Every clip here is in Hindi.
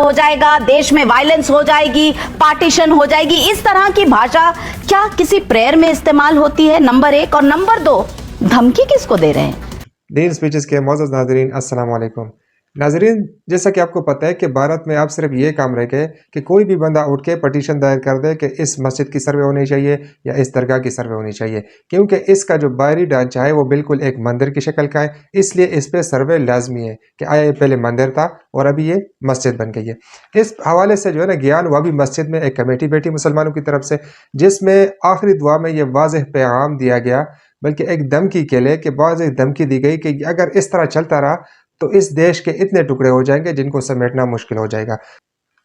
हो जाएगा, देश में वायलेंस हो जाएगी, पार्टीशन हो जाएगी, इस तरह की भाषा क्या किसी प्रेयर में इस्तेमाल होती है? नंबर 1। और नंबर 2, धमकी किसको दे रहे हैं? दीन स्पीचेस के मौजूद नाजरीन, अस्सलाम वालेकुम। नाजरीन, जैसा कि आपको पता है कि भारत में अब सिर्फ ये काम रह गए कि कोई भी बंदा उठ के पटिशन दायर कर दे कि इस मस्जिद की सर्वे होनी चाहिए या इस दरगाह की सर्वे होनी चाहिए, क्योंकि इसका जो बाहरी ढांचा है वो बिल्कुल एक मंदिर की शक्ल का है। इसलिए इस पे सर्वे लाजमी है कि आया ये पहले मंदिर था और अभी ये मस्जिद बन गई है। इस हवाले से जो है ना ज्ञान वह भी मस्जिद में एक कमेटी बैठी मुसलमानों की तरफ से, जिसमें आखिरी दुआ में ये वाज़ेह पैगाम दिया गया, बल्कि एक धमकी के लिए कि वाज़ेह धमकी दी गई कि अगर इस तरह चलता रहा तो इस देश के इतने टुकड़े हो जाएंगे जिनको समेटना मुश्किल हो जाएगा।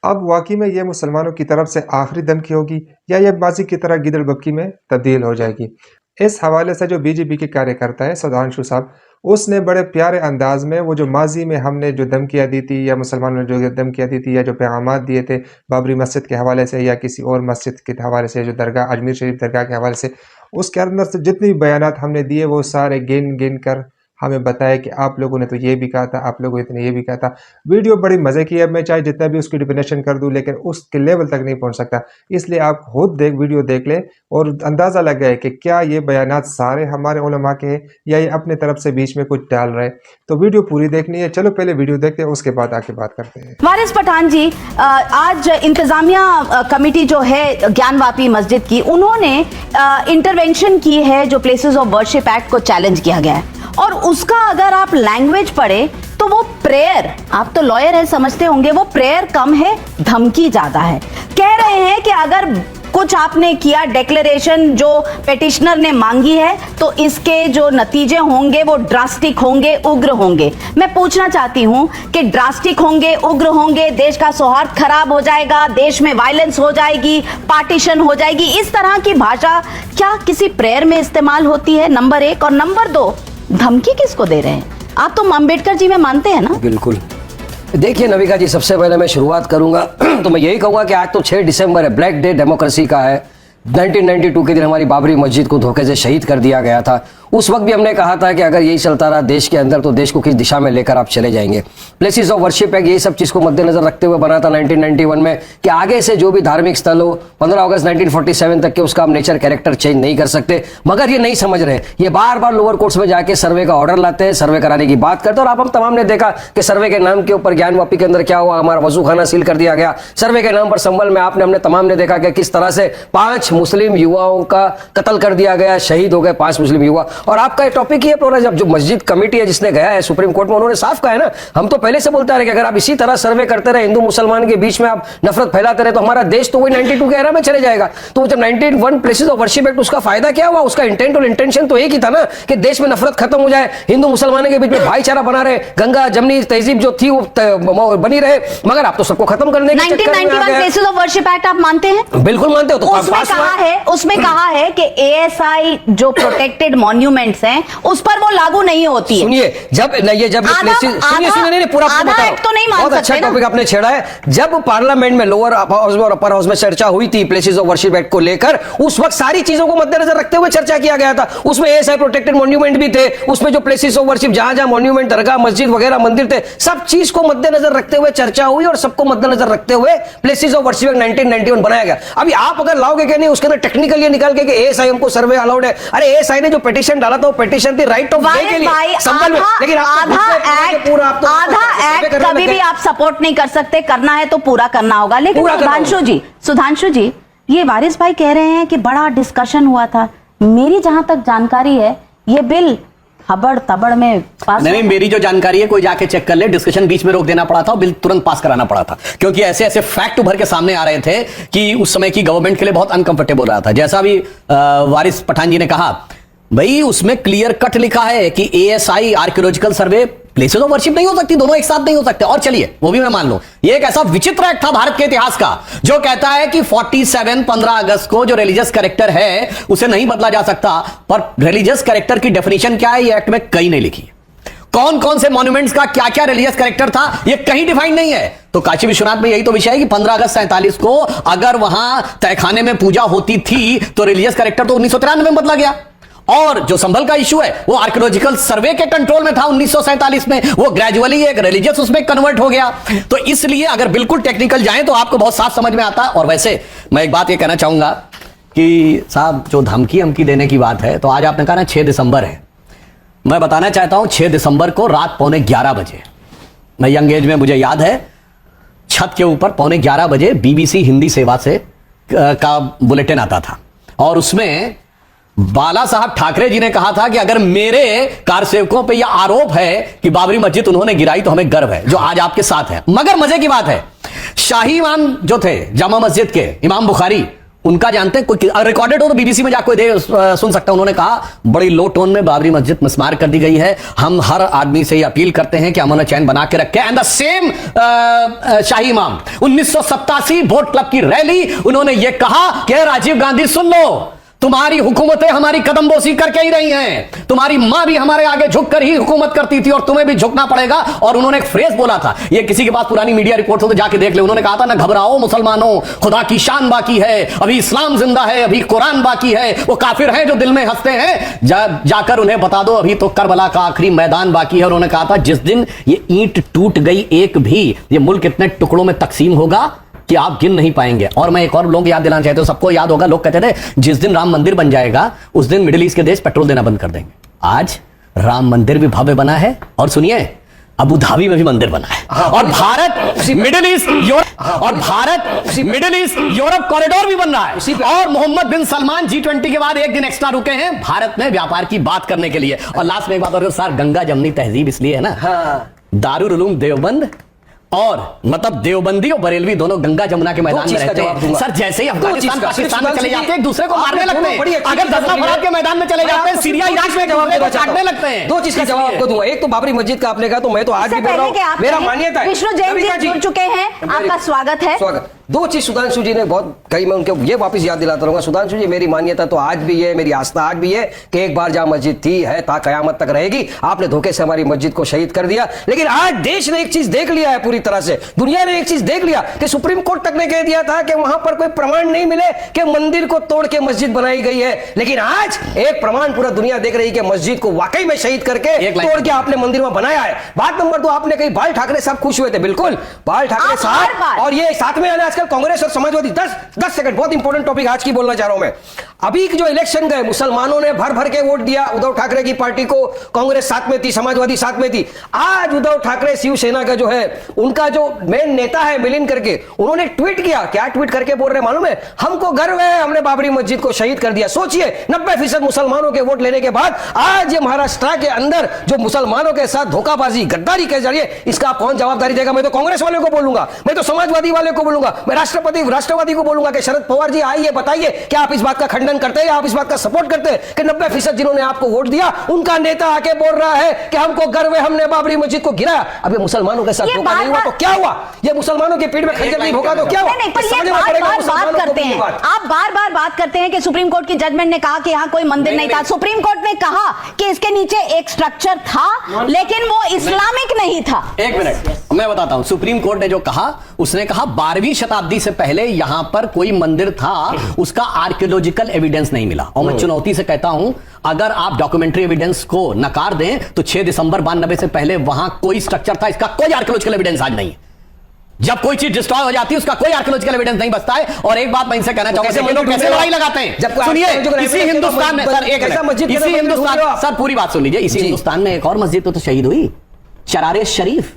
अब वाकई में ये मुसलमानों की तरफ से आखिरी धमकी होगी या ये माजी की तरह गिदड़ बक्की में तब्दील हो जाएगी? इस हवाले से जो बीजेपी के कार्यकर्ता है सुधांशु साहब, उसने बड़े प्यारे अंदाज में वो जो माजी में हमने जो धमकियाँ दी थी या मुसलमानों ने जो धमकियाँ दी थी या जो पैगाम दिए थे बाबरी मस्जिद के हवाले से या किसी और मस्जिद के हवाले से, जो दरगाह अजमेर शरीफ दरगाह के हवाले से, उसके अंदर से जितने भी बयानात हमने दिए वो सारे गिन गिन कर हमें बताया कि आप लोगों ने तो ये भी कहा था, आप लोगों ने ये भी कहा था। वीडियो बड़ी मज़े की है, मैं चाहे जितना भी उसकी डिफिनेशन कर दूं लेकिन उसके लेवल तक नहीं पहुंच सकता। इसलिए आप खुद वीडियो देख लें और अंदाज़ा लग गए कि क्या ये बयानात सारे हमारे उलमा के हैं या ये अपने तरफ से बीच में कुछ डाल रहे हैं। तो वीडियो पूरी देखनी है। चलो पहले वीडियो देखते हैं, उसके बाद आके बात करते हैं। वारिस पठान जी, आज इंतजामिया कमेटी जो है ज्ञानवापी मस्जिद की, उन्होंने इंटरवेंशन की है जो प्लेसेस ऑफ वर्शिप एक्ट को चैलेंज किया गया है, और उसका अगर आप लैंग्वेज पढ़े तो वो प्रेयर, आप तो लॉयर है समझते होंगे, वो प्रेयर कम है, धमकी ज्यादा है। कह रहे हैं कि अगर कुछ आपने किया, डिक्लेरेशन जो पेटिशनर ने मांगी है, तो इसके जो नतीजे होंगे वो ड्रास्टिक होंगे, उग्र होंगे। मैं पूछना चाहती हूं कि ड्रास्टिक होंगे, उग्र होंगे, देश का सौहार्द खराब हो जाएगा, देश में वायलेंस हो जाएगी, पार्टीशन हो जाएगी, इस तरह की भाषा क्या किसी प्रेयर में इस्तेमाल होती है? नंबर 1। और नंबर 2, धमकी किसको दे रहे हैं? आप तो अम्बेडकर जी में मानते हैं ना? बिल्कुल। देखिए नविका जी, सबसे पहले मैं शुरुआत करूंगा तो मैं यही कहूंगा कि आज तो 6 दिसंबर है, ब्लैक डे डेमोक्रेसी का है। 1992 के दिन हमारी बाबरी मस्जिद को धोखे से शहीद कर दिया गया था। उस वक्त भी हमने कहा था कि अगर यही चलता रहा देश के अंदर तो देश को किस दिशा में लेकर आप चले जाएंगे। प्लेसेस ऑफ वर्शिप एक्ट ये सब चीज़ को मद्देनजर रखते हुए बना था 1991 में कि आगे से जो भी धार्मिक स्थल हो 15 अगस्त 1947 तक के उसका आप नेचर कैरेक्टर चेंज नहीं कर सकते। मगर ये नहीं समझ रहे, ये बार बार लोअर कोर्ट्स में जाके सर्वे का ऑर्डर लाते हैं, सर्वे कराने की बात करते हैं। और आप हम तमाम ने देखा कि सर्वे के नाम के ऊपर ज्ञानवापी के अंदर क्या हुआ, हमारा वजू खाना सील कर दिया गया। सर्वे के नाम पर संभल में हमने तमाम ने देखा कि किस तरह से 5 मुस्लिम युवाओं का कत्ल कर दिया गया, शहीद हो गए 5 मुस्लिम युवा। और आपका टॉपिक ये पूरा, जब जो मस्जिद कमेटी है जिसने गया है सुप्रीम कोर्ट में, उन्होंने साफ कहा है ना, हम तो पहले से बोलते रहे कि अगर आप इसी तरह सर्वे करते रहे, हिंदू मुसलमान के बीच में आप नफरत फैलाते रहे, तो हमारा देश तो वही 92 के एरा में चले जाएगा। तो जब 91 प्लेसेस ऑफ वर्शिप एक्ट, उसका फायदा क्या हुआ? उसका इंटेंट और इंटेंशन तो एक ही था ना कि देश में नफरत खत्म हो जाए, हिंदू मुसलमानों के बीच में भाईचारा बना रहे, गंगा जमनी तहजीब जो थी वो बनी रहे। मगर आप तो सबको खत्म करने के चक्कर में आ गए। 1991 प्लेसेस ऑफ वर्शिप एक्ट आप मानते हैं? बिल्कुल मानते हो। तो उसमें कहा है कि एएसआई जो प्रोटेक्टेड मॉन्यूमेंट्स हैं उस पर वो लागू नहीं होती है। सुनिए, जब सुनिए पूरा तो नहीं मान बहुत अच्छा टॉपिक आपने छेड़ा है। जब पार्लियामेंट में लोअर हाउस में और अपर हाउस में चर्चा हुई थी प्लेसेस ऑफ वर्शिप एक्ट को लेकर, उस वक्त सारी चीजों को मद्देनजर रखते हुए चर्चा किया गया था। उसमें एएसआई प्रोटेक्टेड मॉन्यूमेंट भी थे, उसमें जो प्लेसेस ऑफ वर्शिप जहां जहां मॉन्यूमेंट, दरगाह, मस्जिद वगैरह मंदिर थे, सब चीज को मद्देनजर रखते हुए चर्चा हुई और सबको मद्देनजर रखते हुए प्लेसेस ऑफ वर्शिप एक्ट 1991 बनाया गया। अभी आप अगर लाओगे कि नहीं उसके अंदर टेक्निकल ये निकाल के एएसआई हमको सर्वे अलाउड है, अरे एएसआई ने जो पिटीशन डाला था वो पिटीशन थी राइट ऑफ वे के लिए, लेकिन आधा एक्ट कभी भी आप सपोर्ट नहीं कर सकते, करना है तो पूरा करना होगा। लेकिन सुधांशु जी, ये वारिस भाई कह रहे हैं कि बड़ा डिस्कशन हुआ था। मेरी जहां तक जानकारी है ये बिल हबड़ तबड़ में पास नहीं, मेरी जो जानकारी है कोई जाके चेक कर ले, डिस्कशन बीच में रोक देना पड़ा था, बिल तुरंत पास कराना पड़ा था, क्योंकि ऐसे ऐसे फैक्ट उभर के सामने आ रहे थे कि उस समय की गवर्नमेंट के लिए बहुत अनकंफर्टेबल रहा था। जैसा भी वारिस पठान जी ने कहा, भाई उसमें क्लियर कट लिखा है कि ASI archaeological survey places of worship नहीं हो सकती, दोनों एक साथ नहीं हो सकते। और चलिए वो भी मैं मान लूं, ये एक ऐसा विचित्र एक्ट था भारत के इतिहास का जो कहता है कि 15 अगस्त को जो रिलीजियस कैरेक्टर है उसे नहीं बदला जा सकता। पर रिलीजियस कैरेक्टर की डेफिनेशन क्या है ये एक्ट में कहीं नहीं लिखी। कौन कौन से मॉन्यूमेंट्स का क्या क्या रिलीजियस कैरेक्टर था ये कहीं डिफाइंड नहीं है। तो काशी विश्वनाथ में यही तो विषय है कि 15 अगस्त 47 को अगर वहां तहखाने में पूजा होती थी तो रिलीजियस कैरेक्टर तो 1993 में बदला गया। और जो संभल का इशू है वो आर्कियोलॉजिकल सर्वे के कंट्रोल में था 1947 में, वो ग्रेजुअली एक रिलीजियस उसमें कन्वर्ट हो गया। तो इसलिए अगर बिल्कुल टेक्निकल जाएं तो आपको बहुत साफ समझ में आता है। और वैसे मैं एक बात ये कहना चाहूंगा कि साहब जो धमकी देने की बात है, तो आज आपने कहा ना 6 दिसंबर है, मैं बताना चाहता हूं 6 दिसंबर को रात 11:15 बजे, मैं यंग एज में मुझे याद है, छत के ऊपर 11:15 बजे BBC हिंदी सेवा से का बुलेटिन आता था और उसमें बाला साहब ठाकरे जी ने कहा था कि अगर मेरे कारसेवकों पे यह आरोप है कि बाबरी मस्जिद उन्होंने गिराई तो हमें गर्व है, जो आज आपके साथ है। मगर मजे की बात है, शाही इमाम जो थे जामा मस्जिद के इमाम बुखारी, उनका जानते हैं, कोई रिकॉर्डेड हो तो BBC में जाकर सुन सकता है, उन्होंने कहा बड़ी लो टोन में बाबरी मस्जिद मिसमार कर दी गई है, हम हर आदमी से ये अपील करते हैं कि अमन चैन बना के रखें। एंड द सेम शाही इमाम 1987 वोट क्लब की रैली, उन्होंने ये कहा कि राजीव गांधी सुन लो, तुम्हारी हुकूमतें हमारी कदमबोसी करके ही रही हैं, तुम्हारी मां भी हमारे आगे झुककर ही हुकूमत करती थी और तुम्हें भी झुकना पड़ेगा। और उन्होंने एक फ्रेज बोला था, ये किसी के पास पुरानी मीडिया रिपोर्ट हो तो जाके देख ले, उन्होंने कहा था ना घबराओ मुसलमानों, खुदा की शान बाकी है, अभी इस्लाम जिंदा है, अभी कुरान बाकी है, वो काफिर हैं जो दिल में हंसते हैं, जाकर उन्हें बता दो अभी तो करबला का आखिरी मैदान बाकी है। और उन्होंने कहा था जिस दिन ये ईंट टूट गई एक भी, ये मुल्क इतने टुकड़ों में तकसीम होगा कि आप गिन नहीं पाएंगे। और मैं एक और लोग याद दिलाना चाहते हो, सबको याद होगा, लोग कहते थे जिस दिन राम मंदिर बन जाएगा उस दिन मिडिल ईस्ट के देश पेट्रोल देना बंद कर देंगे। आज राम मंदिर भी भव्य बना है और सुनिए अबू धाबी में भी मंदिर बना है, और Bharat middle east Europe corridor भी बन रहा है, और मोहम्मद बिन सलमान G20 के बाद एक दिन एक्स्ट्रा रुके हैं भारत में व्यापार की बात करने के लिए। और लास्ट में एक बात और सर, गंगा जमनी तहजीब इसलिए है ना, दारुल उलूम देवबंद और मतलब देवबंदी और बरेलवी दोनों गंगा जमुना के मैदान में रहते हैं। सर जैसे ही अफगानिस्तान पाकिस्तान में चले जाते हैं एक दूसरे को मारने लगते हैं, अगर दसना फराद के मैदान में चले जाते हैं सिरिया इराक में काटने लगते हैं। दो चीज का जवाब आपको दूंगा। एक तो बाबरी मस्जिद का आपने कहा, तो मैं तो आज भी बोल रहा हूं, मेरा मान्यता है। विष्णु जैन जी जुड़ चुके हैं, आपका स्वागत है। स्वागत। दो चीज सुधांशु जी ने बहुत कही, मैं उनके ये वापस याद दिलाता रहूंगा। सुधांशु जी, मेरी मान्यता तो आज भी है, मेरी आस्था आज भी है कि एक बार जहां मस्जिद थी है ता कयामत तक रहेगी। आपने धोखे से हमारी मस्जिद को शहीद कर दिया, लेकिन आज देश ने एक चीज देख लिया है पूरी तरह से, दुनिया ने एक चीज देख लिया कि सुप्रीम कोर्ट तक ने कह दिया था कि वहां पर कोई प्रमाण नहीं मिले कि मंदिर को तोड़ के मस्जिद बनाई गई है, लेकिन आज एक प्रमाण पूरा दुनिया देख रही है कि मस्जिद को वाकई में शहीद करके तोड़ के आपने मंदिर में बनाया है। बात नंबर 2, आपने कही बाल ठाकरे साहब खुश हुए थे, बिल्कुल बाल ठाकरे साहब, और ये साथ में आजकल कांग्रेस और समाजवादी 10 सेकंड, बहुत इंपॉर्टेंट टॉपिक आज की बोलना चाह रहा हूं मैं। अभी जो इलेक्शन गए, मुसलमानों ने भर भर के वोट दिया उद्धव ठाकरे की पार्टी को, कांग्रेस साथ में थी, समाजवादी साथ में थी। आज उद्धव ठाकरे शिवसेना का जो है, उनका जो मेन नेता है मिलिंद करके, उन्होंने ट्वीट किया, क्या ट्वीट करके बोल रहे मालूम है, हमको गर्व है हमने बाबरी मस्जिद को शहीद कर दिया। सोचिए 90% मुसलमानों के वोट लेने के बाद आज ये महाराष्ट्र के अंदर जो मुसलमानों के साथ धोखाबाजी गद्दारी के जरिए, इसका कौन जवाबदारी देगा? मैं तो कांग्रेस वाले को बोलूंगा, मैं तो समाजवादी वाले को बोलूंगा, मैं राष्ट्रवादी को बोलूंगा कि शरद पवार जी आइए बताइए क्या आप इस बात का खंडन करते हैं, आप इस बात का सपोर्ट करते हैं कि 90% जिन्होंने आपको वोट दिया उनका नेता आके बोल रहा है कि हमको गर्व है हमने बाबरी मस्जिद को गिराया। अब ये मुसलमानों के साथ धोखा नहीं हुआ तो क्या हुआ? ये मुसलमानों के पीठ में खंजर नहीं भोंका तो क्या हुआ? आप बार-बार बात करते हैं कि सुप्रीम कोर्ट की जजमेंट ने कहा कि यहाँ कोई मंदिर नहीं था। सुप्रीम कोर्ट ने कहा कि इसके नीचे एक स्ट्रक्चर था लेकिन वो इस्लामिक नहीं था। एक मिनट मैं बताता हूं, सुप्रीम कोर्ट ने जो कहा, उसने कहा 12वीं शताब्दी से पहले यहां पर कोई मंदिर था, उसका आर्कियोलॉजिकल एविडेंस नहीं मिला। और मैं चुनौती से कहता हूं, अगर आप डॉक्यूमेंट्री एविडेंस को नकार दें तो 6 दिसंबर 92 से पहले वहां कोई स्ट्रक्चर था, इसका कोई आर्कियोलॉजिकल एविडेंस आज नहीं है। जब कोई चीज डिस्ट्रॉय हो जाती है उसका कोई आर्कियोलॉजिकल एविडेंस नहीं बचता है। और एक बात मैं इनसे कहना चाहूंगा, कैसे लड़ाई लगाते हैं, सुनिए, इसी हिंदुस्तान में सर, इसी हिंदुस्तान, सर पूरी बात सुन लीजिए, इसी हिंदुस्तान में एक और मस्जिद तो शहीद हुई, शरारे शरीफ,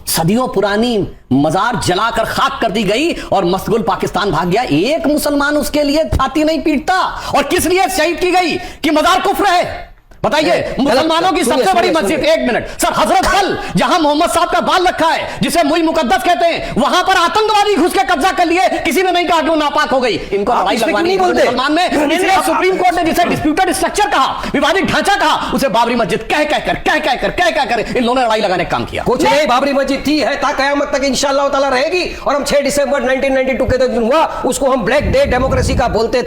सदियों पुरानी मजार जलाकर खाक कर दी गई और मस्तगुल पाकिस्तान भाग गया। एक मुसलमान उसके लिए छाती नहीं पीटता। और किस लिए शहीद की गई? कि मजार कुफ्र है। बताइए, मुसलमानों की सबसे बड़ी मस्जिद, एक मिनट सर, हजरत बल, जहां मोहम्मद साहब का बाल रखा है, जिसे मुई मुकद्दस कहते हैं, वहां पर आतंकवादी घुस के कब्जा कर लिए, किसी ने नहीं कहा कि वो नापाक हो गई। इनको लड़ाई लगवानी है मुसलमान में, इसलिए सुप्रीम कोर्ट ने जिसे डिस्प्यूटेड स्ट्रक्चर कहा, विवादित ढांचा कहा, उसे बाबरी मस्जिद कह कहकर इन लोगों ने लड़ाई लगाने का काम किया। कुछ नहीं, बाबरी मस्जिद थी है ता कयामत तक इंशाअल्लाह ताला रहेगी। और हम 6 दिसंबर 1992 के दिन हुआ, उसको हम ब्लैक डे डेमोक्रेसी का बोलते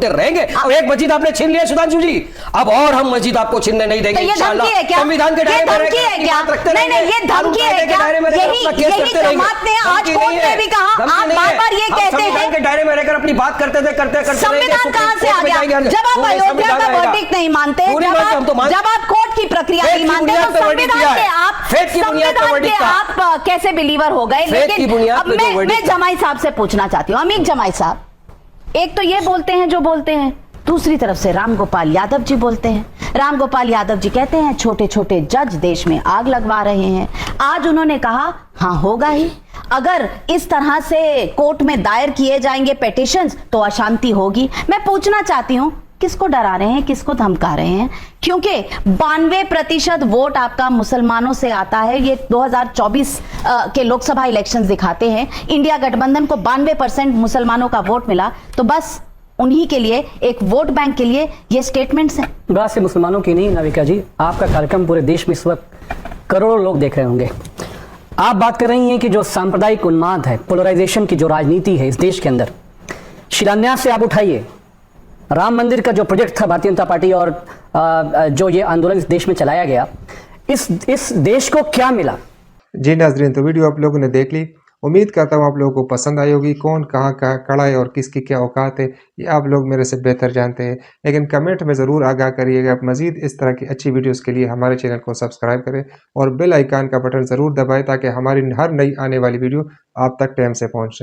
रहेंगे। और एक मस्जिद आपने छीन लिया सुधांशु जी, अब और हम मस्जिद आपको छीनने नहीं देंगे इंशाअल्लाह। संविधान के दायरे में नहीं, ये धमकी है क्या? यही जमात ने आज कोर्ट में भी कहा, आप बार-बार ये कहते हैं के दायरे में रहकर अपनी बात करते थे, करते करते संविधान कहां से आ गया? जब आप अयोध्या का वर्डिक्ट नहीं मानते, जब आप कोर्ट की प्रक्रिया नहीं मानते, तो संविधान के आप कैसे बिलीवर हो गए? लेकिन अब मैं जमाई साहब से पूछना चाहती हूँ, अमीक जमाई साहब, एक तो ये बोलते हैं जो बोलते हैं, दूसरी तरफ से राम गोपाल यादव जी बोलते हैं। राम गोपाल यादव जी कहते हैं छोटे छोटे जज देश में आग लगवा रहे हैं। आज उन्होंने कहा हाँ होगा ही, अगर इस तरह से कोर्ट में दायर किए जाएंगे पिटीशंस तो अशांति होगी। मैं पूछना चाहती हूं किसको डरा रहे हैं, किसको धमका रहे हैं? क्योंकि 92% वोट आपका मुसलमानों से आता है। ये 2024 के लोकसभा इलेक्शंस दिखाते हैं। इंडिया गठबंधन को 92% मुसलमानों का वोट मिला, तो बस उन्हीं के लिए, एक वोट बैंक के लिए ये स्टेटमेंट्स हैं। बात से मुसलमानों की नहीं नाविका जी, आपका कार्यक्रम पूरे देश में इस वक्त करोड़ों लोग देख रहे होंगे। आप बात कर रही हैं कि जो सांप्रदायिक उन्माद है, पोलराइजेशन की जो राजनीति है इस देश के अंदर, शिलान्यास से आप उठाइए, राम मंदिर का जो प्रोजेक्ट था भारतीय जनता पार्टी और जो ये आंदोलन इस देश में चलाया गया, इस देश को क्या मिला? जी नाजरीन, तो वीडियो आप लोगों ने देख ली। उम्मीद करता हूँ आप लोगों को पसंद आई होगी। कौन कहाँ का खड़ा है और किसकी क्या औकात है ये आप लोग मेरे से बेहतर जानते हैं, लेकिन कमेंट में ज़रूर आगाह करिएगा। आप मज़ीद इस तरह की अच्छी वीडियोस के लिए हमारे चैनल को सब्सक्राइब करें और बेल आइकान का बटन ज़रूर दबाएं ताकि हमारी हर नई आने वाली वीडियो आप तक टाइम से पहुँचे।